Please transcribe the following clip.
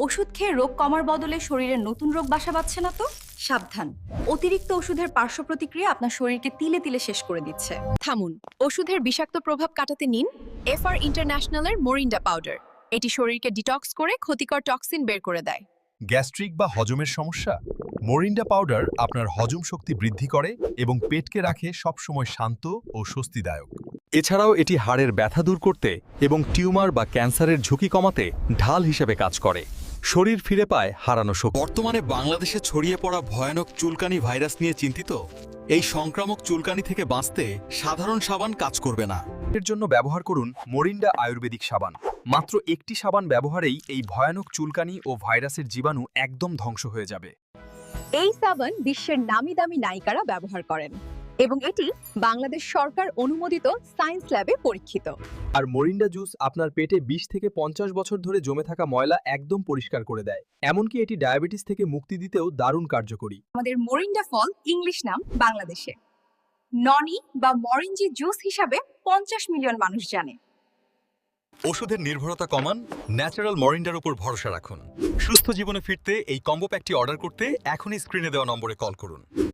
ওষুধ খেয়ে রোগ কমার বদলে শরীরে নতুন রোগ বাসা বাঁধছে না তো? সাবধান, অতিরিক্ত ওষুধের পার্শ্ব প্রতিক্রিয়া আপনার শরীরকে তিলে তিলে শেষ করে দিচ্ছে। থামুন, ওষুধের বিষাক্ত প্রভাব কাটাতে নিন এফআর ইন্টারন্যাশনালের মোরিন্ডা পাউডার। এটি শরীরকে ডিটক্স করে ক্ষতিকর টক্সিন বের করে দেয়। গ্যাস্ট্রিক বা হজমের সমস্যা? মোরিন্ডা পাউডার আপনার হজম শক্তি বৃদ্ধি করে এবং পেটকে রাখে সবসময় শান্ত ও স্বস্তিদায়ক। এছাড়াও এটি হাড়ের ব্যথা দূর করতে এবং টিউমার বা ক্যান্সারের ঝুঁকি কমাতে ঢাল হিসেবে কাজ করে। শরীর ফিরে পায় হারানো শক্তি। বর্তমানে বাংলাদেশে ছড়িয়ে পড়া ভয়ানক চুলকানি ভাইরাস নিয়ে চিন্তিত? এই সংক্রামক চুলকানি থেকে বাঁচতে সাধারণ সাবান কাজ করবে না। এর জন্য ব্যবহার করুন মোরিন্ডা আয়ুর্বেদিক সাবান। মাত্র একটি সাবান ব্যবহারেই এই ভয়ানক চুলকানি ও ভাইরাসের জীবাণু একদম ধ্বংস হয়ে যাবে। এই সাবান বিশ্বের নামি দামি নায়িকারা ব্যবহার করেন এবং এটি বাংলাদেশ সরকার অনুমোদিত সায়েন্স ল্যাবে পরীক্ষিত। আর মোরিন্ডা জুস আপনার পেটে 20 থেকে 50 বছর ধরে জমে থাকা ময়লা একদম পরিষ্কার করে দেয়। এমনকি এটি ডায়াবেটিস থেকে মুক্তি দিতেও দারুণ কার্যকরী। আমাদের মোরিন্ডা ফল ইংলিশ নাম বাংলাদেশে ননি বা মরিঞ্জি জুস হিসাবে 50 মিলিয়ন মানুষ জানে। ওষুধের নির্ভরতা কমান, ন্যাচারাল মরিন্ডার উপর ভরসা রাখুন। সুস্থ জীবনে ফিরতে এই কম্বো প্যাকটি অর্ডার করতে এখনই স্ক্রিনে দেওয়া নম্বরে কল করুন।